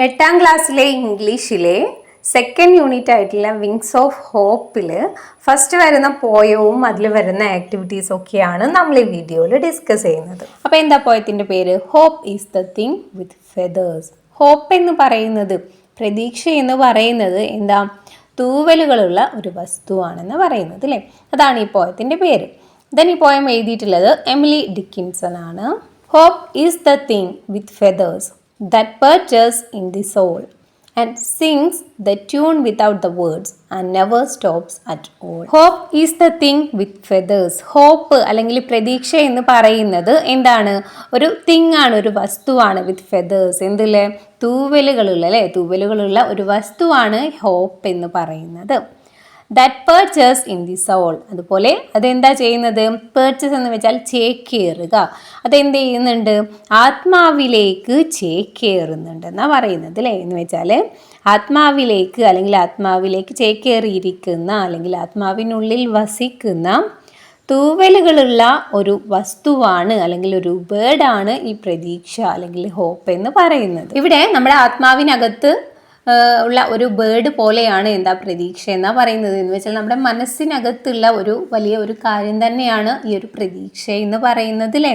8ാം ക്ലാസ്സിലെ ഇംഗ്ലീഷിലെ second unit ആയിട്ടുള്ള വിങ്സ് ഓഫ് ഹോപ്പിൽ ഫസ്റ്റ് വരുന്ന പോയവും അതിൽ വരുന്ന ആക്ടിവിറ്റീസും ഒക്കെയാണ് നമ്മൾ ഈ വീഡിയോയിൽ ഡിസ്കസ് ചെയ്യുന്നത്. അപ്പോൾ എന്താ പോയത്തിൻ്റെ പേര്? Hope is the thing with feathers. Hope എന്ന് പറയുന്നത്, പ്രതീക്ഷ എന്ന് പറയുന്നത് എന്താ, തൂവലുകളുള്ള ഒരു വസ്തുവാണെന്ന് പറയുന്നത് അല്ലേ. അതാണ് ഈ പോയത്തിൻ്റെ പേര്. ദെൻ ഈ പോയം എഴുതിയിട്ടുള്ളത് എമിലി ഡിക്കിൻസൺ ആണ്. Hope is the thing with feathers that perches in the soul and sings the tune without the words and never stops at all. Hope is the thing with feathers. Hope അല്ലെങ്കിൽ പ്രതീക്ഷ എന്ന് പറയുന്നത് എന്താണ്? ഒരു thing ആണ്, ഒരു വസ്തുവാണ്. വിത്ത് feathers, എന്തില്ലേ, തൂവലുകളുള്ള അല്ലേ, തൂവലുകളുള്ള ഒരു വസ്തുവാണ് ഹോപ്പ് എന്ന് പറയുന്നത്. That perches in the soul. അതുപോലെ അതെന്താ ചെയ്യുന്നത്? പേർച്ചസ് എന്ന് വെച്ചാൽ ചേക്കേറുക. അതെന്ത് ചെയ്യുന്നുണ്ട്? ആത്മാവിലേക്ക് ചേക്കേറുന്നുണ്ട് എന്നാണ് പറയുന്നത് അല്ലേ. എന്ന് വെച്ചാൽ ആത്മാവിലേക്ക് അല്ലെങ്കിൽ ആത്മാവിലേക്ക് ചേക്കേറിയിരിക്കുന്ന അല്ലെങ്കിൽ ആത്മാവിനുള്ളിൽ വസിക്കുന്ന തൂവലുകളുള്ള ഒരു വസ്തുവാണ് അല്ലെങ്കിൽ ഒരു ബേർഡാണ് ഈ പ്രതീക്ഷ അല്ലെങ്കിൽ ഹോപ്പ് എന്ന് പറയുന്നത്. ഇവിടെ നമ്മുടെ ആത്മാവിനകത്ത് ഉള്ള ഒരു ബേർഡ് പോലെയാണ് എന്താ പ്രതീക്ഷ എന്നാ പറയുന്നത്. എന്ന് വെച്ചാൽ നമ്മുടെ മനസ്സിനകത്തുള്ള ഒരു വലിയ ഒരു കാര്യം തന്നെയാണ് ഈ ഒരു പ്രതീക്ഷ എന്ന് പറയുന്നത് അല്ലേ.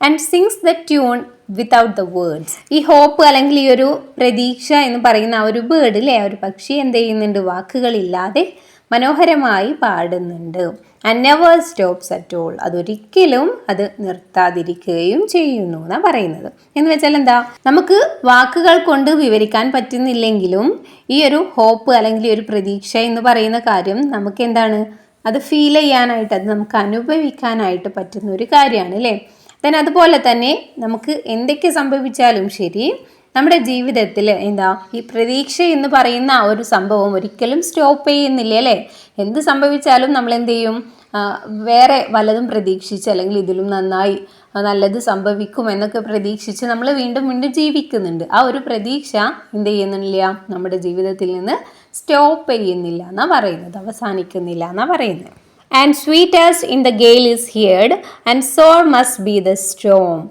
And sings the tune without the words. ഈ ഹോപ്പ് അല്ലെങ്കിൽ ഈ ഒരു പ്രതീക്ഷ എന്ന് പറയുന്ന ആ ഒരു ബേർഡ് അല്ലേ, ആ ഒരു പക്ഷി എന്ത് ചെയ്യുന്നുണ്ട്? വാക്കുകളില്ലാതെ മനോഹരമായി പാടുന്നുണ്ട്. And never stops at all. അതൊരിക്കലും അത് നിർത്താതിരിക്കുകയും ചെയ്യുന്നു എന്നാണ് പറയുന്നത്. എന്ന് വെച്ചാൽ എന്താ, നമുക്ക് വാക്കുകൾ കൊണ്ട് വിവരിക്കാൻ പറ്റുന്നില്ലെങ്കിലും ഈ ഒരു ഹോപ്പ് അല്ലെങ്കിൽ ഈ ഒരു പ്രതീക്ഷ എന്ന് പറയുന്ന കാര്യം നമുക്ക് എന്താണ്, അത് ഫീൽ ചെയ്യാനായിട്ട്, അത് നമുക്ക് അനുഭവിക്കാനായിട്ട് പറ്റുന്ന ഒരു കാര്യമാണ് അല്ലേ. then അതുപോലെ തന്നെ നമുക്ക് എന്തൊക്കെ സംഭവിച്ചാലും ശരി, നമ്മുടെ ജീവിതത്തിൽ എന്താ, ഈ പ്രതീക്ഷ എന്ന് പറയുന്ന ആ ഒരു സംഭവം ഒരിക്കലും സ്റ്റോപ്പ് ചെയ്യുന്നില്ല അല്ലേ. എന്ത് സംഭവിച്ചാലും നമ്മൾ എന്ത് ചെയ്യും? വേറെ വല്ലതും പ്രതീക്ഷിച്ച് അല്ലെങ്കിൽ ഇതിലും നന്നായി നല്ലത് സംഭവിക്കും എന്നൊക്കെ പ്രതീക്ഷിച്ച് നമ്മൾ വീണ്ടും വീണ്ടും ജീവിക്കുന്നുണ്ട്. ആ ഒരു പ്രതീക്ഷ എന്ത് ചെയ്യുന്നില്ല, നമ്മുടെ ജീവിതത്തിൽ നിന്ന് സ്റ്റോപ്പ് ചെയ്യുന്നില്ല എന്നാണ് പറയുന്നത്, അവസാനിക്കുന്നില്ല എന്നാണ് പറയുന്നത്. And sweetest in the gale is heard, and sore must be the storm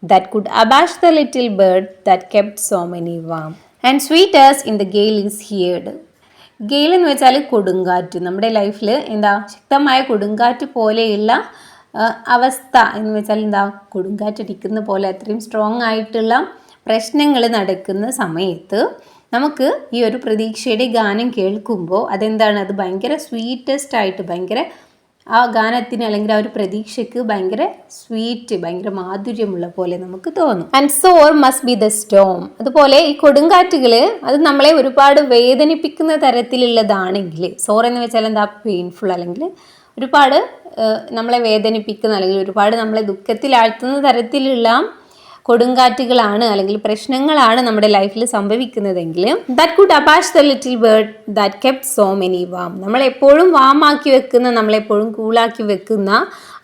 that could abash the little bird that kept so many warm. And sweetest in the gale is heard. GAIL എന്ന് വെച്ചാൽ കൊടുങ്കാറ്റ്. നമ്മുടെ ലൈഫിൽ എന്താ, ശക്തമായ കൊടുങ്കാറ്റ് പോലെയുള്ള അവസ്ഥ എന്ന് വെച്ചാൽ എന്താ, കൊടുങ്കാറ്റടിക്കുന്ന പോലെ അത്രയും സ്ട്രോങ് ആയിട്ടുള്ള പ്രശ്നങ്ങൾ നടക്കുന്ന സമയത്ത് നമുക്ക് ഈ ഒരു പ്രതീക്ഷയുടെ ഗാനം കേൾക്കുമ്പോൾ അതെന്താണ്, അത് ഭയങ്കര സ്വീറ്റസ്റ്റ് ആയിട്ട്, ഭയങ്കര ആ ഗാനത്തിന് അല്ലെങ്കിൽ ആ ഒരു പ്രതീക്ഷയ്ക്ക് ഭയങ്കര സ്വീറ്റ്, ഭയങ്കര മാധുര്യമുള്ള പോലെ നമുക്ക് തോന്നും. And sore must be the storm. അതുപോലെ ഈ കൊടുങ്കാറ്റുകൾ അത് നമ്മളെ ഒരുപാട് വേദനിപ്പിക്കുന്ന തരത്തിലുള്ളതാണെങ്കിൽ, സോർ എന്ന് വെച്ചാൽ എന്താ, പെയിൻഫുൾ അല്ലെങ്കിൽ ഒരുപാട് നമ്മളെ വേദനിപ്പിക്കുന്ന അല്ലെങ്കിൽ ഒരുപാട് നമ്മളെ ദുഃഖത്തിലാഴ്ത്തുന്ന തരത്തിലുള്ള കൊടുങ്കാറ്റുകളാണ് അല്ലെങ്കിൽ പ്രശ്നങ്ങളാണ് നമ്മുടെ ലൈഫിൽ സംഭവിക്കുന്നതെങ്കിൽ that could abash the little bird that kept so many warm. നമ്മളെപ്പോഴും വാമാക്കി വെക്കുന്ന, നമ്മളെപ്പോഴും കൂളാക്കി വെക്കുന്ന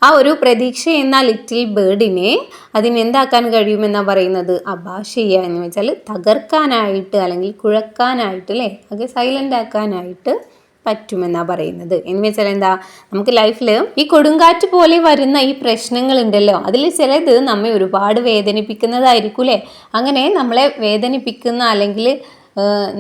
ആ ഒരു പ്രതീക്ഷ എന്ന ലിറ്റിൽ ബേർഡിനെ അതിനെന്താക്കാൻ കഴിയുമെന്നാണ് പറയുന്നത്? അബാഷ് ചെയ്യുക എന്ന് വെച്ചാൽ തകർക്കാനായിട്ട് അല്ലെങ്കിൽ കുഴക്കാനായിട്ട് അല്ലേ, അത് സൈലൻ്റ് ആക്കാനായിട്ട് പറ്റുമെന്നാണ് പറയുന്നത്. എന്ന് വെച്ചാൽ എന്താ, നമുക്ക് ലൈഫിൽ ഈ കൊടുങ്കാറ്റ് പോലെ വരുന്ന ഈ പ്രശ്നങ്ങൾ ഉണ്ടല്ലോ, അതിൽ ചിലത് നമ്മെ ഒരുപാട് വേദനിപ്പിക്കുന്നതായിരിക്കും അല്ലേ. അങ്ങനെ നമ്മളെ വേദനിപ്പിക്കുന്ന അല്ലെങ്കിൽ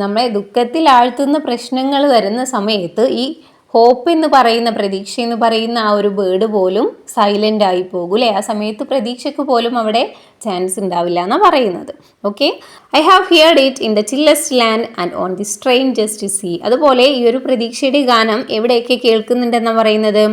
നമ്മളെ ദുഃഖത്തിലാഴ്ത്തുന്ന പ്രശ്നങ്ങൾ വരുന്ന സമയത്ത് ഈ ഹോപ്പ് എന്ന് പറയുന്ന, പ്രതീക്ഷ എന്ന് പറയുന്ന ആ ഒരു ബേർഡ് പോലും സൈലൻ്റ് ആയി പോകും അല്ലേ. ആ സമയത്ത് പ്രതീക്ഷയ്ക്ക് പോലും അവിടെ ചാൻസ് ഉണ്ടാവില്ല എന്നാണ് പറയുന്നത്. Okay, I have heard it in the chillest land and on the strangest sea. അതുപോലെ ഈ ഒരു പ്രതീക്ഷയുടെ ഗാനം എവിടെയൊക്കെ കേൾക്കുന്നുണ്ടെന്നാണ് പറയുന്നത്?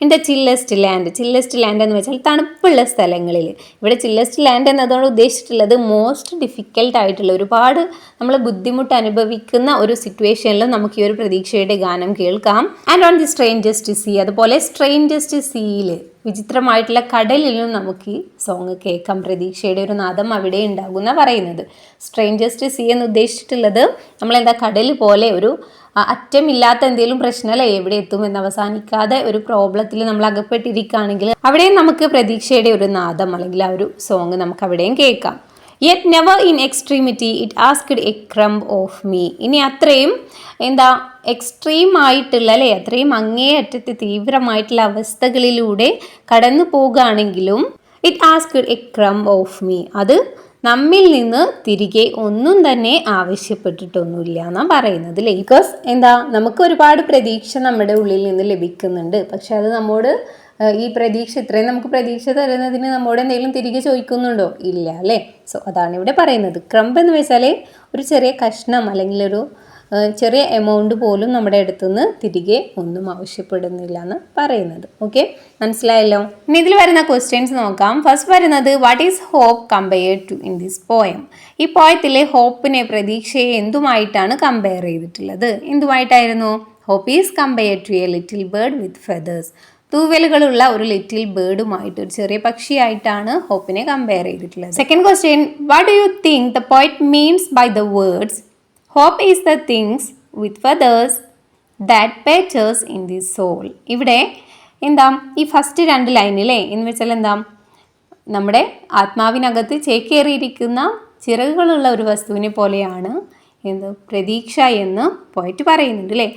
In the chillest land. Chillest land എന്ന് വെച്ചാൽ തണുപ്പുള്ള സ്ഥലങ്ങളിൽ. ഇവിടെ ചില്ലസ്റ്റ് ലാൻഡ് എന്നതുകൊണ്ട് ഉദ്ദേശിച്ചിട്ടുള്ളത് മോസ്റ്റ് ഡിഫിക്കൽട്ട് ആയിട്ടുള്ള, ഒരുപാട് നമ്മൾ ബുദ്ധിമുട്ട് അനുഭവിക്കുന്ന ഒരു സിറ്റുവേഷനിലും നമുക്ക് ഈ ഒരു പ്രതീക്ഷയുടെ ഗാനം കേൾക്കാം. And on the strangest sea. അതുപോലെ സ്ട്രെയിഞ്ചസ്റ്റ് സീയിൽ, വിചിത്രമായിട്ടുള്ള കടലിലും നമുക്ക് ഈ സോങ് കേൾക്കാം. പ്രതീക്ഷയുടെ ഒരു നാദം അവിടെ ഉണ്ടാകും എന്നാണ് പറയുന്നത്. സ്ട്രെയിഞ്ചസ്റ്റ് സീ എന്ന് ഉദ്ദേശിച്ചിട്ടുള്ളത് നമ്മളെന്താ, കടൽ പോലെ ഒരു അറ്റമില്ലാത്ത എന്തെങ്കിലും പ്രശ്നമല്ല, എവിടെ എത്തുമെന്ന് അവസാനിക്കാതെ ഒരു പ്രോബ്ലത്തിൽ നമ്മൾ അകപ്പെട്ടിരിക്കുകയാണെങ്കിൽ അവിടെയും നമുക്ക് പ്രതീക്ഷയുടെ ഒരു നാദം അല്ലെങ്കിൽ ആ ഒരു സോങ് നമുക്ക് അവിടെയും കേൾക്കാം. Yet never in extremity it asked a crumb of me. ഇനി അത്രയും എന്താ, എക്സ്ട്രീം ആയിട്ടുള്ള അല്ലേ, അത്രയും അങ്ങേയറ്റത്തെ തീവ്രമായിട്ടുള്ള അവസ്ഥകളിലൂടെ കടന്നു പോകുകയാണെങ്കിലും it asked a crumb of me, അത് നമ്മിൽ നിന്ന് തിരികെ ഒന്നും തന്നെ ആവശ്യപ്പെട്ടിട്ടൊന്നുമില്ല എന്നാണ് പറയുന്നത് അല്ലേ. ബിക്കോസ് എന്താ, നമുക്ക് ഒരുപാട് പ്രതീക്ഷ നമ്മുടെ ഉള്ളിൽ നിന്ന് ലഭിക്കുന്നുണ്ട്. പക്ഷെ അത് നമ്മോട് ഈ പ്രതീക്ഷ, ഇത്രയും നമുക്ക് പ്രതീക്ഷ തരുന്നതിന് നമ്മോട് എന്തെങ്കിലും തിരികെ ചോദിക്കുന്നുണ്ടോ? ഇല്ല അല്ലേ. സോ അതാണ് ഇവിടെ പറയുന്നത്. ക്രംബ് എന്ന് വെച്ചാൽ ഒരു ചെറിയ കഷ്ണം അല്ലെങ്കിൽ ഒരു ചെറിയ എമൗണ്ട് പോലും നമ്മുടെ അടുത്തുനിന്ന് തിരികെ ഒന്നും ആവശ്യപ്പെടുന്നില്ല എന്ന് പറയുന്നത്. ഓക്കെ, മനസ്സിലായല്ലോ. ഇനി ഇതിൽ വരുന്ന ക്വസ്റ്റ്യൻസ് നോക്കാം. ഫസ്റ്റ് വരുന്നത് what is hope compared to in this poem. ഈ പോയത്തിലെ ഹോപ്പിനെ, പ്രതീക്ഷയെ എന്തുമായിട്ടാണ് കമ്പയർ ചെയ്തിട്ടുള്ളത്? എന്തുമായിട്ടായിരുന്നു? Hope is compared to a little bird with feathers. തൂവലുകളുള്ള ഒരു ലിറ്റിൽ ബേർഡുമായിട്ട്, ഒരു ചെറിയ പക്ഷിയായിട്ടാണ് ഹോപ്പിനെ കമ്പയർ ചെയ്തിട്ടുള്ളത്. Second question, what do you think the poet means by the words hope is the things with feathers that perches in the soul. ഇവിടെ എന്താ ഈ ഫസ്റ്റ് 2 ലൈനിലെ എന്ന് വെച്ചാൽ എന്താ, നമ്മുടെ ആത്മാവിനകത്ത് ചേക്കേറിയിരിക്കുന്ന ചിറകുകളുള്ള ഒരു വസ്തുവിനെ പോലെയാണ് പ്രതീക്ഷ എന്ന് പോയറ്റ് പറയുന്നുണ്ട് അല്ലേ.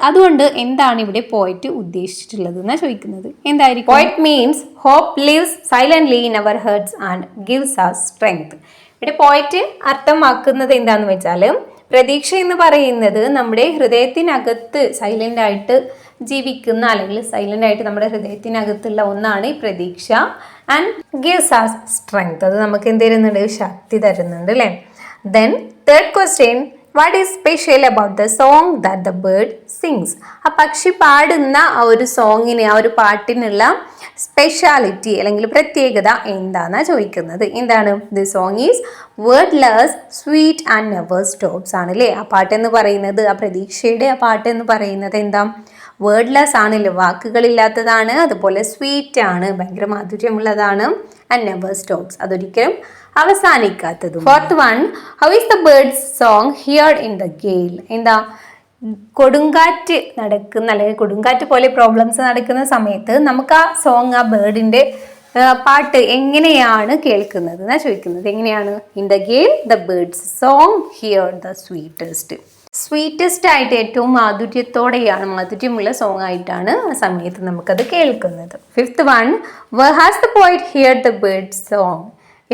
അതുകൊണ്ട് എന്താണ് ഇവിടെ പോയറ്റ് ഉദ്ദേശിച്ചിട്ടുള്ളത് എന്നാണ് ചോദിക്കുന്നത്. എന്തായിരിക്കും? Poet means hope lives silently in our hearts and gives us strength. ഇവിടെ പോയറ്റ് അർത്ഥമാക്കുന്നത് എന്താണെന്ന് വെച്ചാൽ, പ്രതീക്ഷ എന്ന് പറയുന്നത് നമ്മുടെ ഹൃദയത്തിനകത്ത് സൈലന്റ് ആയിട്ട് ജീവിക്കുന്ന, അല്ലെങ്കിൽ സൈലന്റ് ആയിട്ട് നമ്മുടെ ഹൃദയത്തിനകത്തുള്ള ഒന്നാണ് ഈ പ്രതീക്ഷ. ആൻഡ് ഗിവ്സ് us strength, അത് നമുക്ക് എന്ത് തരുന്നുണ്ട്? ശക്തി തരുന്നുണ്ട് അല്ലേ. Then third question, what is special about the song that the bird sings. ആ പക്ഷി പാടുന്ന ആ ഒരു സോങ്ങിന്, ആ ഒരു പാട്ടിനുള്ള സ്പെഷ്യാലിറ്റി അല്ലെങ്കിൽ പ്രത്യേകത എന്താണെന്നാണ് ചോദിക്കുന്നത്. എന്താണ്? The song is wordless, sweet and never stops ആണ് അല്ലേ. ആ പാട്ടെന്ന് പറയുന്നത്, ആ പ്രതീക്ഷയുടെ ആ പാട്ടെന്ന് പറയുന്നത് എന്താ? വേർഡ്ലെസ് ആണല്ലോ, വാക്കുകളില്ലാത്തതാണ്. അതുപോലെ സ്വീറ്റ് ആണ്, ഭയങ്കര മാധുര്യമുള്ളതാണ്. ആൻഡ് നെവർ സ്റ്റോപ്സ്, അതൊരിക്കലും അവസാനിക്കാത്തതും. Fourth one, how is the bird's song heard in the gale. എന്താ, കൊടുങ്കാറ്റ് നടക്കുന്ന, അല്ലെങ്കിൽ കൊടുങ്കാറ്റ് പോലെ പ്രോബ്ലംസ് നടക്കുന്ന സമയത്ത് നമുക്ക് ആ സോങ്, ആ ബേർഡിന്റെ പാട്ട് എങ്ങനെയാണ് കേൾക്കുന്നത് എന്നാ ചോദിക്കുന്നത്. എങ്ങനെയാണ്? In the gale the bird's song heard the sweetest ആയിട്ട്, ഏറ്റവും മാധുര്യത്തോടെയാണ്, മാധുര്യമുള്ള സോങ് ആയിട്ടാണ് ആ സമയത്ത് നമുക്കത് കേൾക്കുന്നത്. Fifth one, where has the poet heard the bird's song.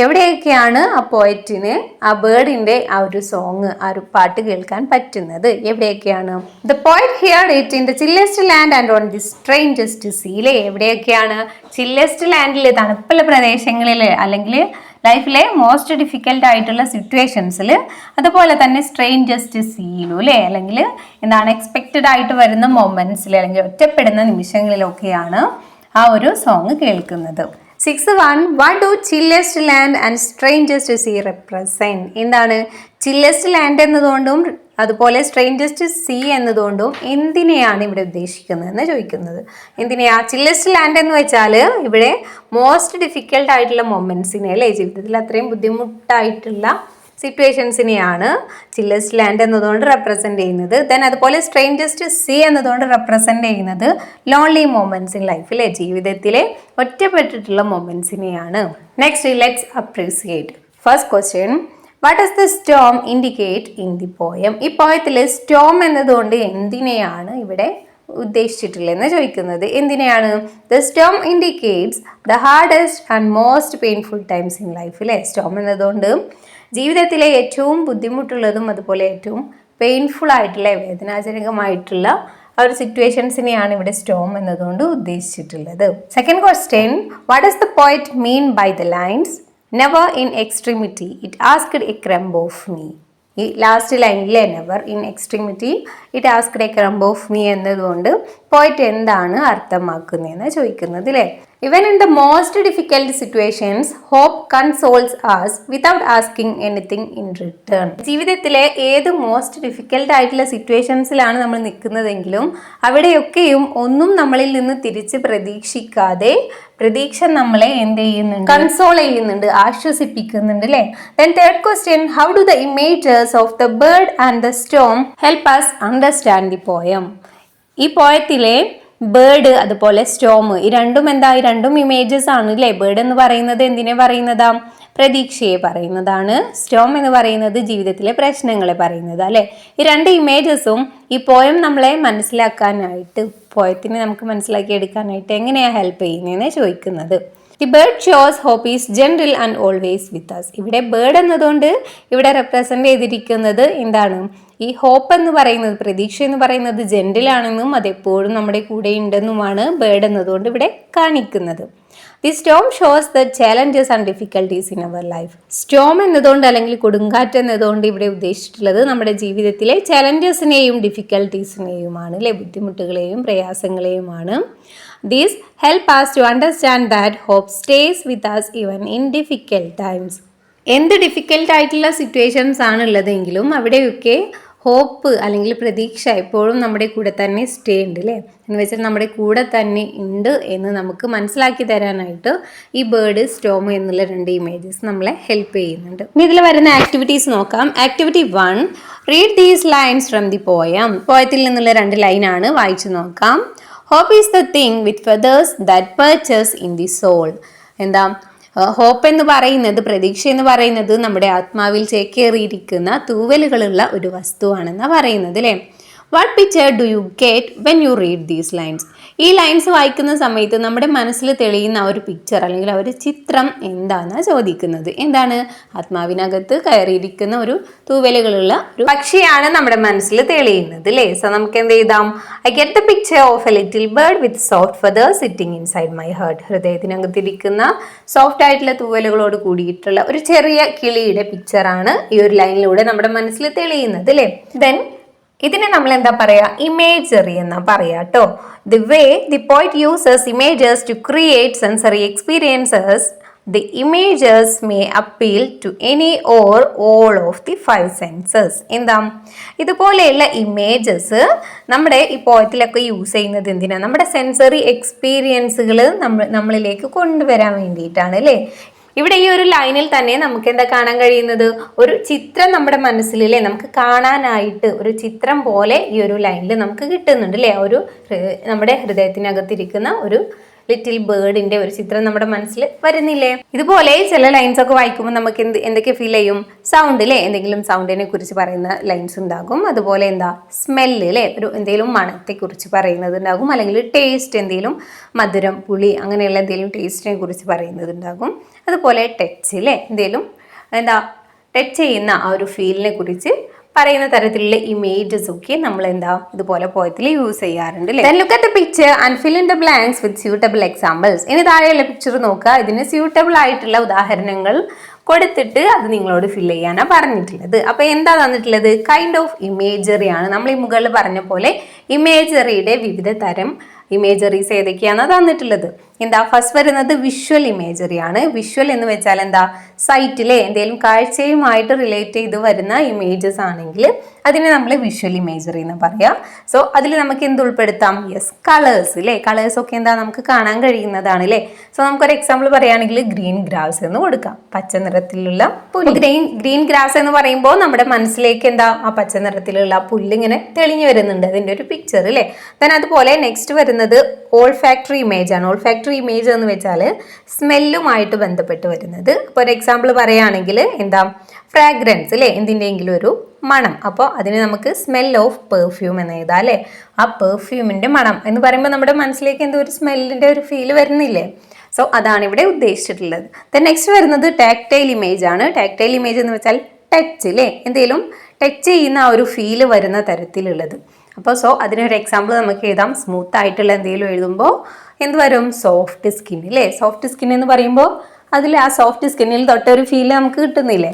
എവിടെയൊക്കെയാണ് ആ പോയറ്റിന് ആ ബേർഡിന്റെ ആ ഒരു സോങ്, ആ ഒരു പാട്ട് കേൾക്കാൻ പറ്റുന്നത്? എവിടെയൊക്കെയാണ്? The poet heard it in the chillest land and on the strangest സീയിലെ. എവിടെയൊക്കെയാണ്? ചില്ലസ്റ്റ് ലാൻഡിലെ, തണുപ്പുള്ള പ്രദേശങ്ങളിൽ, അല്ലെങ്കിൽ ലൈഫിലെ മോസ്റ്റ് ഡിഫിക്കൽട്ട് ആയിട്ടുള്ള സിറ്റുവേഷൻസിൽ, അതുപോലെ തന്നെ സ്ട്രേഞ്ചസ്റ്റ് സീയിലും അല്ലേ, അല്ലെങ്കിൽ എന്താണ് എക്സ്പെക്റ്റഡ് ആയിട്ട് വരുന്ന മൊമെന്റ്സിൽ, അല്ലെങ്കിൽ ഒറ്റപ്പെടുന്ന നിമിഷങ്ങളിലൊക്കെയാണ് ആ ഒരു സോങ് കേൾക്കുന്നത്. 6th one, what do chillest land and strangest sea represent? എന്താണ് ചില്ലസ്റ്റ് ലാൻഡ് എന്നതുകൊണ്ടും അതുപോലെ സ്ട്രേഞ്ചസ്റ്റ് സീ എന്നതുകൊണ്ടും എന്തിനെയാണ് ഇവിടെ ഉദ്ദേശിക്കുന്നത് എന്ന് ചോദിക്കുന്നത്. എന്തിനെയാ? ചില്ലസ്റ്റ് ലാൻഡ് എന്ന് വെച്ചാൽ ഇവിടെ മോസ്റ്റ് ഡിഫിക്കൽട്ട് ആയിട്ടുള്ള മൊമെന്റ്സിനെ അല്ലേ, ജീവിതത്തിൽ അത്രയും ബുദ്ധിമുട്ടായിട്ടുള്ള സിറ്റുവേഷൻസിനെയാണ് ചില്ലസ്റ്റ് ലാൻഡ് എന്നതുകൊണ്ട് റെപ്രസെന്റ് ചെയ്യുന്നത്. ദെൻ അതുപോലെ സ്ട്രേഞ്ചസ്റ്റ് സീ എന്നതുകൊണ്ട് റെപ്രസെന്റ് ചെയ്യുന്നത് ലോൺലി മൊമെന്റ്സ് ഇൻ ലൈഫിലെ, ജീവിതത്തിലെ ഒറ്റപ്പെട്ടിട്ടുള്ള മൊമെന്റ്സിനെയാണ്. Next let's appreciate. First question, what does the storm indicate in the poem. ഈ പോയത്തിൽ സ്റ്റോം എന്നതുകൊണ്ട് എന്തിനെയാണ് ഇവിടെ ഉദ്ദേശിച്ചിട്ടുള്ളതെന്ന് ചോദിക്കുന്നത്. എന്തിനെയാണ്? The storm indicates the hardest and most painful times in ലൈഫിലെ. സ്റ്റോം എന്നതുകൊണ്ട് ജീവിതത്തിലെ ഏറ്റവും ബുദ്ധിമുട്ടുള്ളതും അതുപോലെ ഏറ്റവും പെയിൻഫുൾ ആയിട്ടുള്ള, വേദനാജനകമായിട്ടുള്ള ആ ഒരു സിറ്റുവേഷൻസിനെയാണ് ഇവിടെ സ്റ്റോം എന്നതുകൊണ്ട് ഉദ്ദേശിച്ചിട്ടുള്ളത്. Second question, what does the poet mean by the lines never in extremity it asked a crumb of me. ഈ ലാസ്റ്റ് ലൈനിലെ never in extremity it asked a crumb of me എന്നതുകൊണ്ട് poet എന്താണ് അർത്ഥമാക്കുന്നതെന്ന് ചോദിക്കുന്നത് അല്ലേ. Even in the most difficult situations, hope consoles us without asking anything in return. ജീവിതത്തിലെ ഏത് most difficult ആയിട്ടുള്ള സിറ്റുവേഷൻസിലാണ് നമ്മൾ നിൽക്കുന്നതെങ്കിലും അവിടെയൊക്കെയും ഒന്നും നമ്മളിൽ നിന്ന് തിരിച്ച് പ്രതീക്ഷിക്കാതെ പ്രതീക്ഷ നമ്മളെ എന്ത് ചെയ്യുന്നുണ്ട്? കൺസോൾ ചെയ്യുന്നുണ്ട്, ആശ്വസിപ്പിക്കുന്നുണ്ട് അല്ലേ. Then third question, how do the images of the bird and the storm help us understand the poem? ഈ പോയത്തിലെ ബേർഡ് അതുപോലെ സ്റ്റോം, ഈ രണ്ടും എന്താ? ഈ രണ്ടും ഇമേജസ് ആണ് അല്ലേ. ബേർഡ് എന്ന് പറയുന്നത് എന്തിനെ പറയുന്നതാ? പ്രതീക്ഷയെ പറയുന്നതാണ്. സ്റ്റോം എന്ന് പറയുന്നത് ജീവിതത്തിലെ പ്രശ്നങ്ങളെ പറയുന്നത് അല്ലേ. ഈ രണ്ട് ഇമേജസും ഈ പോയം നമ്മളെ മനസ്സിലാക്കാനായിട്ട്, പോയത്തിനെ നമുക്ക് മനസ്സിലാക്കി എടുക്കാനായിട്ട് എങ്ങനെയാണ് ഹെൽപ്പ് ചെയ്യുന്നതെന്ന് ചോദിക്കുന്നത്. The bird shows hope is general and always with us. ഇവിടെ ബേർഡ് എന്നതുകൊണ്ട് ഇവിടെ റെപ്രസെന്റ് ചെയ്തിരിക്കുന്നത് എന്താണ്? ഈ ഹോപ്പ് എന്ന് പറയുന്നത്, പ്രതീക്ഷ എന്ന് പറയുന്നത് ജനറൽ ആണെന്നും അതെപ്പോഴും നമ്മുടെ കൂടെ ഉണ്ടെന്നുമാണ് ബേർഡ് എന്നതുകൊണ്ട് ഇവിടെ കാണിക്കുന്നത്. The storm shows the challenges and difficulties in our life. Storm എന്നതുകൊണ്ട് അല്ലെങ്കിൽ കൊടുങ്കാറ്റ് എന്നതുകൊണ്ട് ഇവിടെ ഉദ്ദേശിച്ചിട്ടുള്ളത് നമ്മുടെ ജീവിതത്തിലെ ചാലഞ്ചസിനെയും ഡിഫിക്കൽട്ടീസിനെയുമാണ്, അല്ലെ, ബുദ്ധിമുട്ടുകളെയും പ്രയാസങ്ങളെയുമാണ്. These help us to understand that hope stays with us even in difficult times. എന്ത് ഡിഫിക്കൽട്ട് ആയിട്ടുള്ള സിറ്റുവേഷൻസ് ആണുള്ളതെങ്കിലും അവിടെയൊക്കെ ഹോപ്പ് അല്ലെങ്കിൽ പ്രതീക്ഷ എപ്പോഴും നമ്മുടെ കൂടെ തന്നെ സ്റ്റേ ഉണ്ട്, അല്ലേ? എന്ന് വെച്ചാൽ നമ്മുടെ കൂടെ തന്നെ ഉണ്ട് എന്ന് നമുക്ക് മനസ്സിലാക്കി തരാനായിട്ട് ഈ ബേർഡ്, സ്റ്റോം എന്നുള്ള 2 ഇമേജസ് നമ്മളെ ഹെൽപ്പ് ചെയ്യുന്നുണ്ട്. ഇനി ഇതിൽ വരുന്ന ആക്ടിവിറ്റീസ് നോക്കാം. Activity 1, read these lines from the poem. പോയത്തിൽ നിന്നുള്ള 2 ലൈനാണ്, വായിച്ചു നോക്കാം. Hope is the thing with feathers that perches in the soul. എന്താ ഹോപ്പ് എന്ന് പറയുന്നത്, പ്രതീക്ഷ എന്ന് പറയുന്നത് നമ്മുടെ ആത്മാവിൽ ചേക്കേറിയിരിക്കുന്ന തൂവലുകളുള്ള ഒരു വസ്തുവാണെന്നാണ് പറയുന്നത്, അല്ലേ? What picture do you get when you read these lines? ഈ ലൈൻസ് വായിക്കുന്ന സമയത്ത് നമ്മുടെ മനസ്സിൽ തെളിയുന്ന ഒരു പിക്ചർ അല്ലെങ്കിൽ ഒരു ചിത്രം എന്താണെന്നാണ് ചോദിക്കുന്നത്. എന്താണ്? ആത്മാവിനകത്ത് കയറിയിരിക്കുന്ന ഒരു തൂവലുകളുള്ള ഒരു പക്ഷിയാണ് നമ്മുടെ മനസ്സിൽ തെളിയുന്നത്, അല്ലേ? സോ നമുക്ക് എന്ത് ചെയ്താം? I get the picture of a little bird with soft feathers sitting inside my heart. ഹൃദയത്തിനകത്തിരിക്കുന്ന സോഫ്റ്റ് ആയിട്ടുള്ള തൂവലുകളോട് കൂടിയിട്ടുള്ള ഒരു ചെറിയ കിളിയുടെ പിക്ചറാണ് ഈ ഒരു ലൈനിലൂടെ നമ്മുടെ മനസ്സിൽ തെളിയുന്നത്, അല്ലേ? ദെൻ ഇതിനെ നമ്മൾ എന്താ പറയാ? ഇമേജറി എന്നാ പറയാ കേട്ടോ. The way the poet uses images to create sensory experiences, the images may appeal to any or all of the 5 senses. എന്താ? ഇതുപോലെയുള്ള ഇമേജസ് നമ്മുടെ ഈ പോയത്തിലൊക്കെ യൂസ് ചെയ്യുന്നത് എന്തിനാ? നമ്മുടെ സെൻസറി എക്സ്പീരിയൻസുകൾ നമ്മളിലേക്ക് കൊണ്ടുവരാൻ വേണ്ടിയിട്ടാണ്, അല്ലേ? ഇവിടെ ഈ ഒരു ലൈനിൽ തന്നെ നമുക്ക് എന്താ കാണാൻ കഴിയുന്നത്? ഒരു ചിത്രം നമ്മുടെ മനസ്സിലല്ലേ, നമുക്ക് കാണാനായിട്ട് ഒരു ചിത്രം പോലെ ഈ ഒരു ലൈനിൽ നമുക്ക് കിട്ടുന്നുണ്ട്, അല്ലേ? ഒരു നമ്മുടെ ഹൃദയത്തിനകത്തിരിക്കുന്ന ഒരു ലിറ്റിൽ ബേർഡിന്റെ ഒരു ചിത്രം നമ്മുടെ മനസ്സിൽ വരുന്നില്ലേ? ഇതുപോലെ ചില ലൈൻസ് ഒക്കെ വായിക്കുമ്പോൾ നമുക്ക് എന്തൊക്കെ ഫീൽ ചെയ്യും? സൗണ്ട്, അല്ലേ? എന്തെങ്കിലും സൗണ്ടിനെ കുറിച്ച് പറയുന്ന ലൈൻസ് ഉണ്ടാകും. അതുപോലെ എന്താ? സ്മെല്ല്, അല്ലേ? ഒരു എന്തെങ്കിലും മണത്തെ കുറിച്ച് പറയുന്നത് ഉണ്ടാകും. അല്ലെങ്കിൽ ടേസ്റ്റ്, എന്തെങ്കിലും മധുരം, പുളി, അങ്ങനെയുള്ള എന്തെങ്കിലും ടേസ്റ്റിനെ കുറിച്ച് പറയുന്നത് ഉണ്ടാകും. അതുപോലെ ടച്ച്, അല്ലേ? എന്തെങ്കിലും എന്താ ടച്ച് ചെയ്യുന്ന ആ ഒരു ഫീലിനെ കുറിച്ച് പറയുന്ന തരത്തിലുള്ള ഇമേജസ് ഒക്കെ നമ്മൾ എന്താ ഇതുപോലെ പോയത്തിൽ യൂസ് ചെയ്യാറുണ്ട്, അല്ലേ? Then look at the picture and fill in the blanks with suitable examples. ഇനി താഴെയുള്ള പിക്ചർ നോക്കുക. ഇതിന് സ്യൂട്ടബിൾ ആയിട്ടുള്ള ഉദാഹരണങ്ങൾ കൊടുത്തിട്ട് അത് നിങ്ങളോട് ഫിൽ ചെയ്യാനാണ് പറഞ്ഞിട്ടുള്ളത്. അപ്പൊ എന്താ തന്നിട്ടുള്ളത്? കൈൻഡ് ഓഫ് ഇമേജറി ആണ്. നമ്മൾ ഈ മുകളിൽ പറഞ്ഞ പോലെ ഇമേജറിയുടെ വിവിധ തരം ഇമേജറീസ് ഏതൊക്കെയാണ് തന്നിട്ടുള്ളത്. എന്താ? ഫസ്റ്റ് വരുന്നത് വിഷ്വൽ ഇമേജറി ആണ്. വിഷ്വൽ എന്ന് വെച്ചാൽ എന്താ? സൈറ്റിലെ എന്തെങ്കിലും കാഴ്ചയുമായിട്ട് റിലേറ്റ് ചെയ്ത് വരുന്ന ഇമേജസ് ആണെങ്കിൽ അതിനെ നമ്മൾ വിഷ്വൽ ഇമേജറി എന്ന് പറയാം. സോ അതിൽ നമുക്ക് എന്ത് ഉൾപ്പെടുത്താം? യെസ്, കളേഴ്സ്, അല്ലേ? കളേഴ്സ് ഒക്കെ എന്താ നമുക്ക് കാണാൻ കഴിയുന്നതാണ്, അല്ലേ? സോ നമുക്കൊരു എക്സാമ്പിൾ പറയുകയാണെങ്കിൽ ഗ്രീൻ ഗ്രാസ് എന്ന് കൊടുക്കാം. പച്ച നിറത്തിലുള്ള പുല്ല്. ഗ്രീൻ ഗ്രാസ് എന്ന് പറയുമ്പോൾ നമ്മുടെ മനസ്സിലേക്ക് എന്താ? ആ പച്ച നിറത്തിലുള്ള പുല്ല് ഇങ്ങനെ തെളിഞ്ഞു വരുന്നുണ്ട്, അതിൻ്റെ ഒരു പിക്ചർ, അല്ലേ? ദെൻ അതുപോലെ നെക്സ്റ്റ് വരുന്നത് ഓൾഫാക്ടറി ഇമേജ് ആണ്. ഓൾഫാക്ടറി ഇമേജ് എന്ന് വെച്ചാൽ സ്മെല്ലുമായിട്ട് ബന്ധപ്പെട്ട് വരുന്നത്. അപ്പോൾ ഒരു എക്സാമ്പിൾ പറയുകയാണെങ്കിൽ എന്താ? ഫ്രാഗ്രൻസ്, അല്ലേ? എന്തിൻ്റെയെങ്കിലും ഒരു മണം. അപ്പോൾ അതിന് നമുക്ക് സ്മെൽ ഓഫ് പെർഫ്യൂം എന്ന് എഴുതാം, അല്ലേ? ആ പെർഫ്യൂമിൻ്റെ മണം എന്ന് പറയുമ്പോൾ നമ്മുടെ മനസ്സിലേക്ക് എന്തോ ഒരു സ്മെല്ലിൻ്റെ ഒരു ഫീൽ വരുന്നില്ലേ? സോ അതാണ് ഇവിടെ ഉദ്ദേശിച്ചിട്ടുള്ളത്. ദെൻ നെക്സ്റ്റ് വരുന്നത് ടാക്ടൈൽ ഇമേജ് ആണ്. ടാക്ടൈൽ ഇമേജ് എന്ന് വെച്ചാൽ ടച്ച്, അല്ലേ? എന്തെങ്കിലും ടച്ച് ചെയ്യുന്ന ആ ഒരു ഫീല് വരുന്ന തരത്തിലുള്ളത്. അപ്പോൾ സോ അതിനൊരു എക്സാമ്പിൾ നമുക്ക് എഴുതാം. സ്മൂത്ത് ആയിട്ടുള്ള എന്തെങ്കിലും എഴുതുമ്പോൾ എന്ത് വരും? സോഫ്റ്റ് സ്കിൻ, അല്ലേ? സോഫ്റ്റ് സ്കിൻ എന്ന് പറയുമ്പോൾ അതിൽ ആ സോഫ്റ്റ് സ്കിന്നിൽ തൊട്ടൊരു ഫീൽ നമുക്ക് കിട്ടുന്നില്ലേ?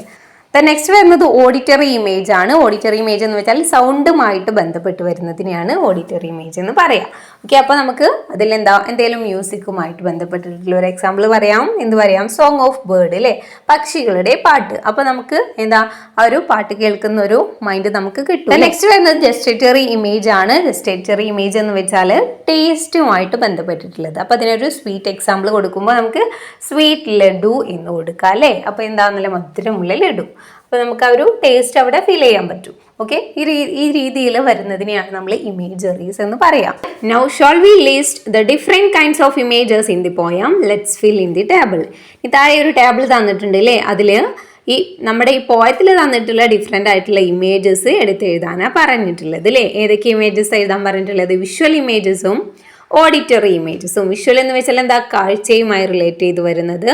നെക്സ്റ്റ് വരുന്നത് ഓഡിറ്ററി ഇമേജ് ആണ്. ഓഡിറ്ററി ഇമേജ് എന്ന് വെച്ചാൽ സൗണ്ടുമായിട്ട് ബന്ധപ്പെട്ട് വരുന്നതിനെയാണ് ഓഡിറ്ററി ഇമേജ് എന്ന് പറയാം. ഓക്കെ, അപ്പോൾ നമുക്ക് അതിലെന്താ എന്തെങ്കിലും മ്യൂസിക്കുമായിട്ട് ബന്ധപ്പെട്ടിട്ടുള്ള ഒരു എക്സാമ്പിൾ പറയാം. എന്ത് പറയാം? സോങ് ഓഫ് ബേർഡ്, അല്ലേ? പക്ഷികളുടെ പാട്ട്. അപ്പോൾ നമുക്ക് എന്താ ആ ഒരു പാട്ട് കേൾക്കുന്ന ഒരു മൈൻഡ് നമുക്ക് കിട്ടും. നെക്സ്റ്റ് വരുന്നത് ജസ്റ്റേറ്ററി ഇമേജ് ആണ്. ജസ്റ്റേറ്ററി ഇമേജ് എന്ന് വെച്ചാൽ ടേസ്റ്റുമായിട്ട് ബന്ധപ്പെട്ടിട്ടുള്ളത്. അപ്പോൾ അതിനൊരു സ്വീറ്റ് എക്സാമ്പിൾ കൊടുക്കുമ്പോൾ നമുക്ക് സ്വീറ്റ് ലഡു എന്ന് കൊടുക്കാം, അല്ലേ? അപ്പോൾ എന്താ? നല്ല മധുരമുള്ള ലഡു. അപ്പോൾ നമുക്ക് ആ ഒരു ടേസ്റ്റ് അവിടെ ഫീൽ ചെയ്യാൻ പറ്റും. ഓക്കെ, ഈ രീതിയിൽ വരുന്നതിനെയാണ് നമ്മൾ ഇമേജറീസ് എന്ന് പറയാം. Now shall we list the different kinds of images in the poem. Let's fill in the table. ഈ താഴെ ഒരു ടേബിൾ തന്നിട്ടുണ്ട്, അല്ലേ? അതിൽ ഈ നമ്മുടെ ഈ പോയത്തിൽ തന്നിട്ടുള്ള ഡിഫറെൻ്റ് ആയിട്ടുള്ള ഇമേജസ് എടുത്ത് എഴുതാനാണ് പറഞ്ഞിട്ടുള്ളത്, അല്ലേ? ഏതൊക്കെ ഇമേജസ് എഴുതാൻ പറഞ്ഞിട്ടുള്ളത്? വിഷ്വൽ ഇമേജസും ഓഡിറ്ററി ഇമേജസും. വിഷ്വൽ എന്ന് വെച്ചാൽ എന്താ, കാഴ്ചയുമായി റിലേറ്റ് ചെയ്ത് വരുന്നത്.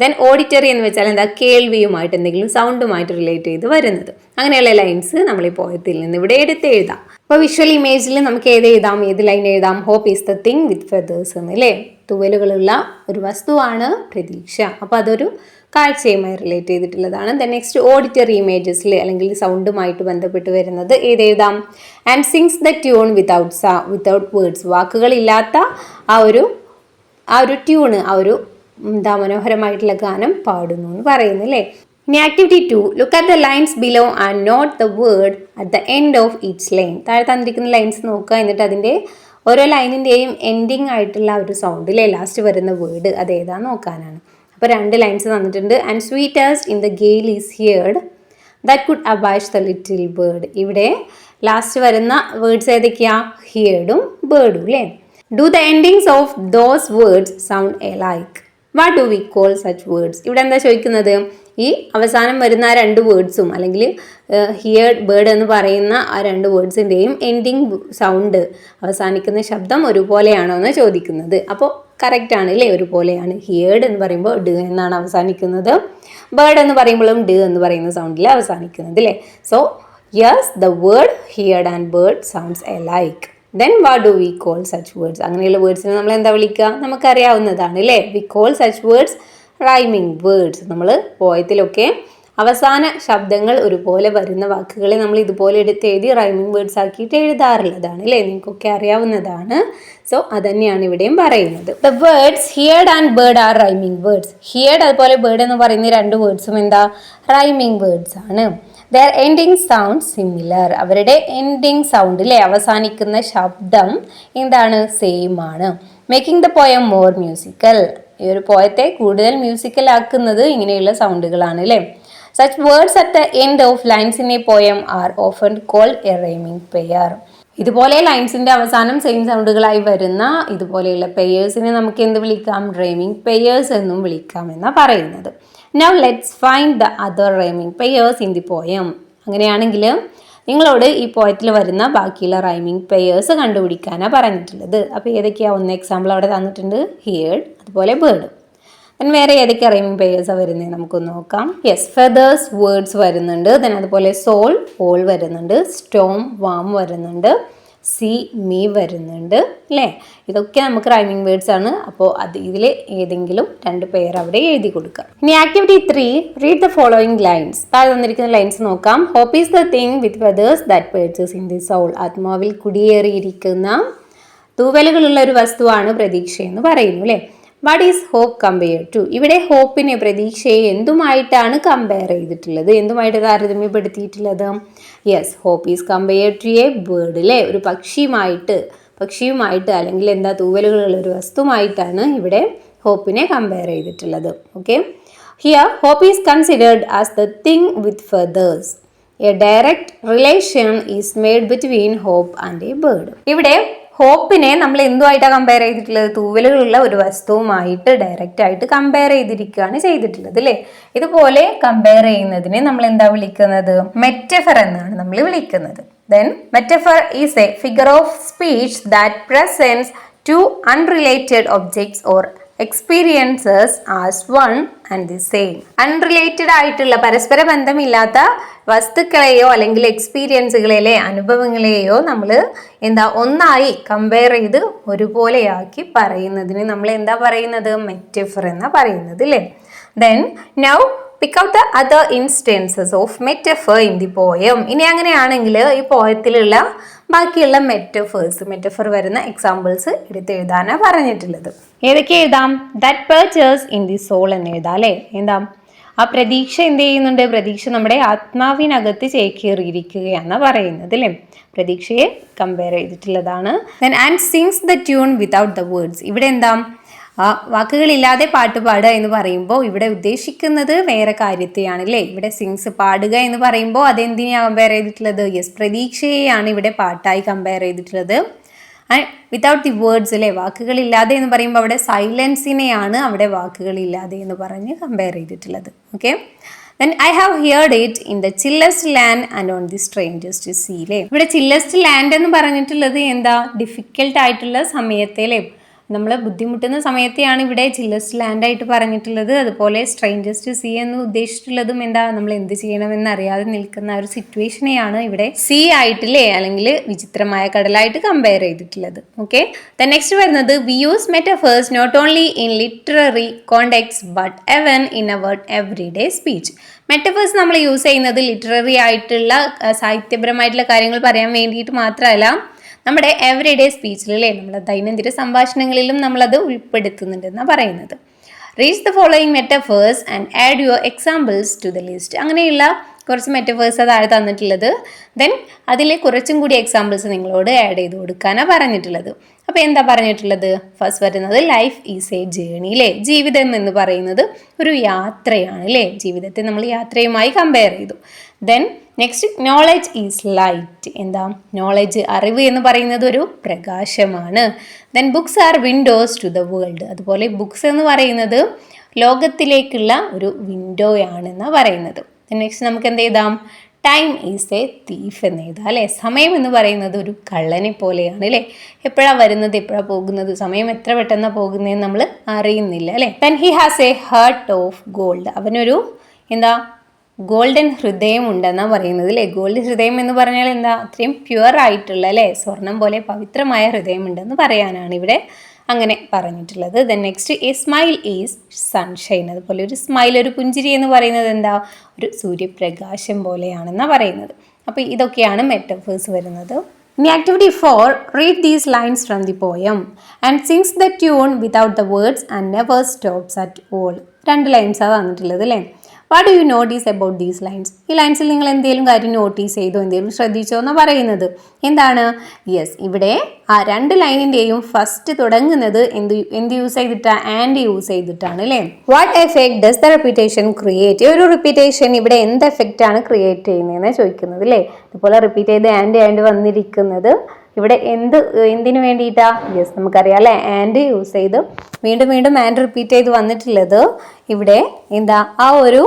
ദെൻ ഓഡിറ്ററി എന്ന് വെച്ചാൽ എന്താ, കേൾവിയുമായിട്ട് എന്തെങ്കിലും സൗണ്ടുമായിട്ട് റിലേറ്റ് ചെയ്ത് വരുന്നത്. അങ്ങനെയുള്ള ലൈൻസ് നമ്മൾ ഈ പോയത്തിൽ നിന്ന് ഇവിടെ എടുത്ത് എഴുതാം. അപ്പോൾ വിഷ്വൽ ഇമേജിൽ നമുക്ക് ഏത് എഴുതാം, ഏത് ലൈൻ എഴുതാം? Hope is the thing with feathers എന്ന്, അല്ലേ? തൂവലുകളുള്ള ഒരു വസ്തുവാണ് പ്രതീക്ഷ. അപ്പോൾ അതൊരു കാഴ്ചയുമായി റിലേറ്റ് ചെയ്തിട്ടുള്ളതാണ്. ദെൻ നെക്സ്റ്റ് ഓഡിറ്ററി ഇമേജസിൽ അല്ലെങ്കിൽ സൗണ്ടുമായിട്ട് ബന്ധപ്പെട്ട് വരുന്നത് ഏത് എഴുതാം? And sings the tune without words. വാക്കുകളില്ലാത്ത ആ ഒരു ട്യൂണ്, ആ ഒരു എന്താ മനോഹരമായിട്ടുള്ള ഗാനം പാടുന്നു എന്ന് പറയുന്നു, അല്ലേ? ഇനി activity 2, look at the lines below and note the word at the end of each line. താഴെ തന്നിരിക്കുന്ന ലൈൻസ് നോക്കുക, എന്നിട്ട് അതിൻ്റെ ഓരോ ലൈനിൻ്റെയും എൻഡിങ് ആയിട്ടുള്ള ഒരു സൗണ്ടിലെ ലാസ്റ്റ് വരുന്ന വേർഡ് അത് ഏതാ നോക്കാനാണ്. അപ്പോൾ 2 ലൈൻസ് തന്നിട്ടുണ്ട്. And sweetest in the gale is heard that could abash the little bird. ഇവിടെ ലാസ്റ്റ് വരുന്ന വേർഡ്സ് ഏതൊക്കെയാ? ഹിയർഡും ബേർഡും, അല്ലേ? Do the endings of those words sound alike? What do we call such words? ഇവിടെ എന്താ ചോദിക്കുന്നത്? ഈ അവസാനം വരുന്ന ആ 2 വേർഡ്സും അല്ലെങ്കിൽ ഹിയർഡ്, ബേർഡ് എന്ന് പറയുന്ന ആ 2 വേർഡ്സിൻ്റെയും എൻഡിങ് സൗണ്ട്, അവസാനിക്കുന്ന ശബ്ദം ഒരുപോലെയാണോ എന്ന് ചോദിക്കുന്നത്. അപ്പോൾ കറക്റ്റ് ആണ്, അല്ലേ? ഒരുപോലെയാണ്. ഹിയർഡ് എന്ന് പറയുമ്പോൾ ഡ് എന്നാണ് അവസാനിക്കുന്നത്. ബേർഡ് എന്ന് പറയുമ്പോഴും ഡ് എന്ന് പറയുന്ന സൗണ്ടിൽ അവസാനിക്കുന്നത്, അല്ലേ? So yes, the word heard and bird sounds alike. Then what do we call such words? അങ്ങനെയുള്ള വേർഡ്സിനെ നമ്മൾ എന്താ വിളിക്കുക? നമുക്കറിയാവുന്നതാണ്, അല്ലേ? V call such words rhyming words. നമ്മൾ പോയത്തിലൊക്കെ അവസാന ശബ്ദങ്ങൾ ഒരുപോലെ വരുന്ന വാക്കുകളെ നമ്മൾ ഇതുപോലെ എടുത്ത് എഴുതി റൈമിങ് വേർഡ്സ് ആക്കിയിട്ട് എഴുതാറുള്ളതാണ്, അല്ലേ? നിങ്ങൾക്കൊക്കെ അറിയാവുന്നതാണ്. സോ അതന്നെയാണ് ഇവിടെയും പറയുന്നത്. The words heard and bird are rhyming words. Heard അതുപോലെ ബേർഡ് എന്ന് പറയുന്ന 2 വേർഡ്സും എന്താ, റൈമിങ് വേർഡ്സ് ആണ്. Their ending sound similar. അവരുടെ എൻഡിങ് സൗണ്ട്, അല്ലേ, അവസാനിക്കുന്ന ശബ്ദം എന്താണ്, സെയിം ആണ്. Making the poem more musical. ഈ ഒരു പോയത്തെ കൂടുതൽ മ്യൂസിക്കൽ ആക്കുന്നത് ഇങ്ങനെയുള്ള സൗണ്ടുകളാണ്, അല്ലേ? Such words at the end of lines in a poem are often called a rhyming pair. ഇതുപോലെ ലൈൻസിന്റെ അവസാനം സെയിം സൗണ്ടുകളായി വരുന്ന ഇതുപോലെയുള്ള പെയേഴ്സിനെ നമുക്ക് എന്ത് വിളിക്കാം? റൈമിംഗ് പെയേഴ്സ് എന്നും വിളിക്കാം എന്നാണ് പറയുന്നത്. Now let's find the other rhyming pairs in the poem. അങ്ങനെയാണെങ്കിൽ നിങ്ങളോട് ഈ പോയത്തിൽ വരുന്ന ബാക്കിയുള്ള റൈമിംഗ് പെയേഴ്സ് കണ്ടുപിടിക്കാനാണ് പറഞ്ഞിട്ടുള്ളത്. അപ്പോൾ ഏതൊക്കെയാണ്? ഒന്ന് എക്സാമ്പിൾ അവിടെ തന്നിട്ടുണ്ട്, ഹിയർഡ്, അതുപോലെ ബേർഡ്. ദെൻ വേറെ ഏതൊക്കെ റൈമിംഗ് പെയേഴ്സാണ് വരുന്നത് നമുക്കൊന്ന് നോക്കാം. യെസ്, ഫെദേഴ്സ് വേർഡ്സ് വരുന്നുണ്ട്. ദെൻ അതുപോലെ സോൾ, ഓൾ വരുന്നുണ്ട്. സ്റ്റോം, വാം വരുന്നുണ്ട്. സി, മീ വരുന്നുണ്ട്, അല്ലേ? ഇതൊക്കെ നമുക്ക് റൈമിംഗ് വേർഡ്സ് ആണ്. അപ്പോൾ ഇതിൽ ഏതെങ്കിലും 2 പേർ അവിടെ എഴുതി കൊടുക്കുക. ഇനി activity 3, read the following lines. താഴെ തന്നിരിക്കുന്ന ലൈൻസ് നോക്കാം. Hope is the thing with feathers that perches in the soul. ആത്മാവിൽ കുടിയേറിയിരിക്കുന്ന തൂവലുകളുള്ള ഒരു വസ്തുവാണ് പ്രതീക്ഷ എന്ന് പറയുന്നു, അല്ലേ? What is hope compare to? ഇവിടെ ഹോപ്പിനെ, പ്രതീക്ഷയെ എന്തുമായിട്ടാണ് കമ്പയർ ചെയ്തിട്ടുള്ളത്, എന്തുമായിട്ട് താരതമ്യപ്പെടുത്തിയിട്ടുള്ളത്? Yes, hope is compare to a bird, അല്ലേ? ഒരു പക്ഷിയുമായിട്ട് അല്ലെങ്കിൽ എന്താ, തൂവലുകളുള്ള ഒരു വസ്തുമായിട്ടാണ് ഇവിടെ ഹോപ്പിനെ കമ്പയർ ചെയ്തിട്ടുള്ളത്. Okay, here hope is considered as the thing with feathers. A direct relation is made between hope and a bird. ഇവിടെ ഹോപ്പിനെ നമ്മൾ എന്തുമായിട്ടാണ് കമ്പയർ ചെയ്തിട്ടുള്ളത്? തൂവലുകളുള്ള ഒരു വസ്തുവുമായിട്ട് ഡയറക്റ്റ് ആയിട്ട് കമ്പയർ ചെയ്തിരിക്കുകയാണ് ചെയ്തിട്ടുള്ളത്, അല്ലേ? ഇതുപോലെ കമ്പയർ ചെയ്യുന്നതിനെ നമ്മൾ എന്താ വിളിക്കുന്നത്? മെറ്റഫർ എന്നാണ് നമ്മൾ വിളിക്കുന്നത്. Then metaphor is a figure of speech that presents 2 unrelated objects or experiences as one and the same. Unrelated ആയിട്ടുള്ള, പരസ്പര ബന്ധമില്ലാത്ത വസ്തുക്കളെയോ അല്ലെങ്കിൽ എക്സ്പീരിയൻസുകളെയോ അനുഭവങ്ങളെയോ നമ്മൾ എന്താ ഒന്നായി കമ്പയർ ചെയ്ത് ഒരുപോലെയാക്കി പറയുന്നതിന് നമ്മൾ എന്താ പറയുന്നത്? മെറ്റഫർ എന്നാ പറയുന്നത്, അല്ലേ? Then now pick out the other instances of metaphor in the poem. ഇനി അങ്ങനെയാണെങ്കിൽ ഈ പോയത്തിലുള്ള ബാക്കിയുള്ള മെറ്റഫർ വരുന്ന എക്സാമ്പിൾസ് എടുത്ത് എഴുതാനാണ് പറഞ്ഞിട്ടുള്ളത്. ഏതൊക്കെ എഴുതാം? ദാറ്റ് പേർച്ചേഴ്സ് ഇൻ ദി സോൾ എന്ന് എഴുതാം, അല്ലേ? എന്താ, ആ പ്രതീക്ഷ എന്ത് ചെയ്യുന്നുണ്ട്? പ്രതീക്ഷ നമ്മുടെ ആത്മാവിനകത്ത് ചേക്കേറിയിരിക്കുകയാണ് പറയുന്നത്, അല്ലേ? പ്രതീക്ഷയെ കമ്പയർ ചെയ്തിട്ടുള്ളതാണ്. Then and sings the tune without the words. ഇവിടെ എന്താ, വാക്കുകളില്ലാതെ പാട്ട് പാടുക എന്ന് പറയുമ്പോൾ ഇവിടെ ഉദ്ദേശിക്കുന്നത് വേറെ കാര്യത്തെയാണ്, അല്ലേ? ഇവിടെ സിങ്സ്, പാടുക എന്ന് പറയുമ്പോൾ അതെന്തിനെയാണ് കമ്പയർ ചെയ്തിട്ടുള്ളത്? യെസ്, പ്രതീക്ഷയെയാണ് ഇവിടെ പാട്ടായി കമ്പയർ ചെയ്തിട്ടുള്ളത്. വിതൗട്ട് ദി വേർഡ്സ്, അല്ലേ? വാക്കുകളില്ലാതെ എന്ന് പറയുമ്പോൾ അവിടെ സൈലൻസിനെയാണ് അവിടെ വാക്കുകളില്ലാതെ എന്ന് പറഞ്ഞ് കമ്പയർ ചെയ്തിട്ടുള്ളത്. Okay, Then I have heard it in the chillest land and on the strangest sea. അല്ലേ, ഇവിടെ ചില്ലസ്റ്റ് ലാൻഡ് എന്ന് പറഞ്ഞിട്ടുള്ളത് എന്താ, ഡിഫിക്കൽട്ട് ആയിട്ടുള്ള സമയത്തെ അല്ലേ, നമ്മൾ ബുദ്ധിമുട്ടുന്ന സമയത്തെയാണ് ഇവിടെ ചില്ലസ്റ്റ് ലാൻഡ് ആയിട്ട് പറഞ്ഞിട്ടുള്ളത്. അതുപോലെ സ്ട്രേഞ്ചസ്റ്റ് സീ എന്ന് ഉദ്ദേശിച്ചിട്ടുള്ളതും എന്താ, നമ്മൾ എന്ത് ചെയ്യണമെന്ന് അറിയാതെ നിൽക്കുന്ന ഒരു സിറ്റുവേഷനെയാണ് ഇവിടെ സീ ആയിട്ടില്ലേ, അല്ലെങ്കിൽ വിചിത്രമായ കടലായിട്ട് കമ്പയർ ചെയ്തിട്ടുള്ളത്. ഓക്കെ, ദെൻ നെക്സ്റ്റ് വരുന്നത് we use metaphors not only in literary context but even in our everyday speech. Metaphors നമ്മൾ യൂസ് ചെയ്യുന്നത് ലിറ്റററി ആയിട്ടുള്ള സാഹിത്യപരമായിട്ടുള്ള കാര്യങ്ങൾ പറയാൻ വേണ്ടിയിട്ട് മാത്രമല്ല, നമ്മുടെ എവറിഡേ സ്പീച്ചിലല്ലേ, നമ്മുടെ ദൈനംദിന സംഭാഷണങ്ങളിലും നമ്മളത് ഉൾപ്പെടുത്തുന്നുണ്ടെന്നാണ് പറയുന്നത്. Reach the following metaphors and add your examples to the list. അങ്ങനെയുള്ള കുറച്ച് മെറ്റഫേഴ്സ് താഴെ തന്നിട്ടുള്ളത്. ദെൻ അതിൽ കുറച്ചും കൂടി എക്സാമ്പിൾസ് നിങ്ങളോട് ആഡ് ചെയ്ത് കൊടുക്കാനാണ് പറഞ്ഞിട്ടുള്ളത്. അപ്പോൾ എന്താ പറഞ്ഞിട്ടുള്ളത്, ഫസ്റ്റ് വരുന്നത് ലൈഫ് ഈസ് എ ജേണി അല്ലേ, ജീവിതം എന്ന് പറയുന്നത് ഒരു യാത്രയാണ് അല്ലേ, ജീവിതത്തെ നമ്മൾ യാത്രയുമായി കമ്പയർ ചെയ്തു. Then next knowledge is light, എന്താ, നോളജ് അറിവ് എന്ന് പറയുന്നത് ഒരു പ്രകാശമാണ്. Then books are windows to the world, അതുപോലെ ബുക്സ് എന്ന് പറയുന്നത് ലോകത്തിലേക്കുള്ള ഒരു വിൻഡോയാണെന്നാണ് പറയുന്നത്. നെക്സ്റ്റ് നമുക്ക് എന്ത് എഴുതാം, ടൈം ഈസ് എ തീഫ് എന്ന് എഴുതാം അല്ലേ, സമയം എന്ന് പറയുന്നത് ഒരു കള്ളനെ പോലെയാണ് അല്ലേ, എപ്പോഴാണ് വരുന്നത് എപ്പോഴാണ് പോകുന്നത്, സമയം എത്ര പെട്ടെന്നാണ് പോകുന്നതെന്ന് നമ്മൾ അറിയുന്നില്ല അല്ലേ. Then he has A heart of gold, അവനൊരു എന്താ ഗോൾഡൻ ഹൃദയം ഉണ്ടെന്നാണ് പറയുന്നത് അല്ലേ. ഗോൾഡ് ഹൃദയം എന്ന് പറഞ്ഞാൽ എന്താ, അത്രയും പ്യുവർ ആയിട്ടുള്ള അല്ലേ, സ്വർണം പോലെ പവിത്രമായ ഹൃദയം ഉണ്ടെന്ന് പറയാനാണ് ഇവിടെ അങ്ങനെ പറഞ്ഞിട്ടുള്ളത്. Then next A smile is sunshine, അതുപോലെ ഒരു സ്മൈൽ, ഒരു പുഞ്ചിരി എന്ന് പറയുന്നത് എന്താ, ഒരു സൂര്യപ്രകാശം പോലെയാണെന്നാണ് പറയുന്നത്. അപ്പോൾ ഇതൊക്കെയാണ് മെറ്റഫേഴ്സ് വരുന്നത്. ഇനി activity 4, read these lines from the poem and sings the tune without the words and never stops at all. 2 ലൈൻസാണ് തന്നിട്ടുള്ളത് അല്ലേ. What do you notice about these lines? ഈ ലൈൻസിൽ നിങ്ങൾ എന്തെങ്കിലും കാര്യം നോട്ടീസ് ചെയ്തോ, എന്തെങ്കിലും ശ്രദ്ധിച്ചോ എന്നാണ് പറയുന്നത്. എന്താണ്, യെസ്, ഇവിടെ ആ 2 ലൈനിൻ്റെയും ഫസ്റ്റ് തുടങ്ങുന്നത് എന്ത് യൂസ് ചെയ്തിട്ടാണ്, ആൻഡ് യൂസ് ചെയ്തിട്ടാണ് അല്ലേ. What effect does the repetition create? ഒരു റിപ്പീറ്റേഷൻ ഇവിടെ എന്ത് എഫക്റ്റ് ആണ് ക്രിയേറ്റ് ചെയ്യുന്നതെന്ന് ചോദിക്കുന്നത് അല്ലേ. അതുപോലെ റിപ്പീറ്റ് ചെയ്ത് ആൻഡ് വന്നിരിക്കുന്നത് ഇവിടെ എന്തിനു വേണ്ടിയിട്ടാ, യെസ് നമുക്കറിയാം അല്ലേ, ആൻഡ് യൂസ് ചെയ്ത് വീണ്ടും ആൻഡ് റിപ്പീറ്റ് ചെയ്ത് വന്നിട്ടുള്ളത് ഇവിടെ എന്താ, ആ ഒരു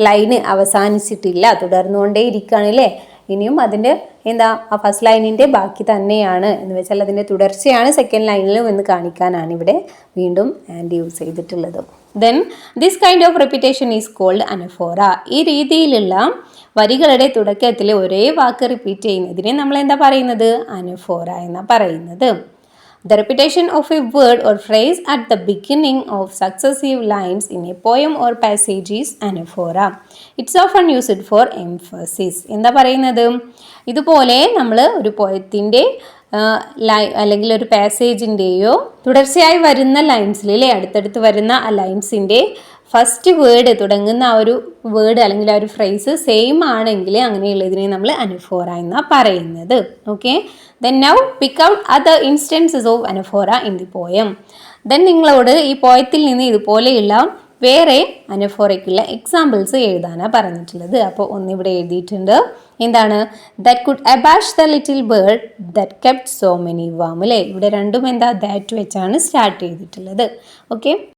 ലൈന് അവസാനിച്ചിട്ടില്ല, തുടർന്നുകൊണ്ടേ ഇരിക്കുകയാണ് അല്ലേ. ഇനിയും അതിൻ്റെ എന്താ, ആ ഫസ്റ്റ് ലൈനിൻ്റെ ബാക്കി തന്നെയാണ് എന്ന് വെച്ചാൽ അതിൻ്റെ തുടർച്ചയാണ് സെക്കൻഡ് ലൈനിലും എന്ന് കാണിക്കാനാണ് ഇവിടെ വീണ്ടും ആൻഡ് യൂസ് ചെയ്തിട്ടുള്ളത്. Then this kind of repetition is called anaphora. ഈ രീതിയിലുള്ള വരികളുടെ തുടക്കത്തിൽ ഒരേ വാക്ക് റിപ്പീറ്റ് ചെയ്യുന്നതിനെ നമ്മൾ എന്താ പറയുന്നത്, അനഫോറ എന്നാണ് പറയുന്നത്. The repetition of a word or phrase at the beginning of successive lines in a poem or passage is anaphora. It's often used for emphasis. എന്താ പറയുന്നത്, ഇതുപോലെ നമ്മൾ ഒരു പോയത്തിൻ്റെ അല്ലെങ്കിൽ ഒരു പാസേജിൻ്റെയോ തുടർച്ചയായി വരുന്ന ലൈൻസിൽ അല്ലേ, അടുത്തടുത്ത് വരുന്ന ആ ലൈൻസിൻ്റെ ഫസ്റ്റ് വേർഡ് തുടങ്ങുന്ന ആ ഒരു വേർഡ് അല്ലെങ്കിൽ ആ ഒരു ഫ്രേസ് സെയിം ആണെങ്കിൽ അങ്ങനെയുള്ളതിനെ നമ്മൾ അനഫോറ എന്നാണ് പറയുന്നത്. Okay, then now pick out other instances of anaphora in the poem. ദെൻ നിങ്ങളോട് ഈ പോയത്തിൽ നിന്ന് ഇതുപോലെയുള്ള വേറെ അനഫോറയ്ക്കുള്ള എക്സാമ്പിൾസ് എഴുതാനാണ് പറഞ്ഞിട്ടുള്ളത്. അപ്പോൾ ഒന്നിവിടെ എഴുതിയിട്ടുണ്ട്, എന്താണ്, that could abash the little bird that kept so many warm അല്ലേ. ഇവിടെ രണ്ടും എന്താ, ദാറ്റ് വെച്ചാണ് സ്റ്റാർട്ട് ചെയ്തിട്ടുള്ളത്. ഓക്കെ,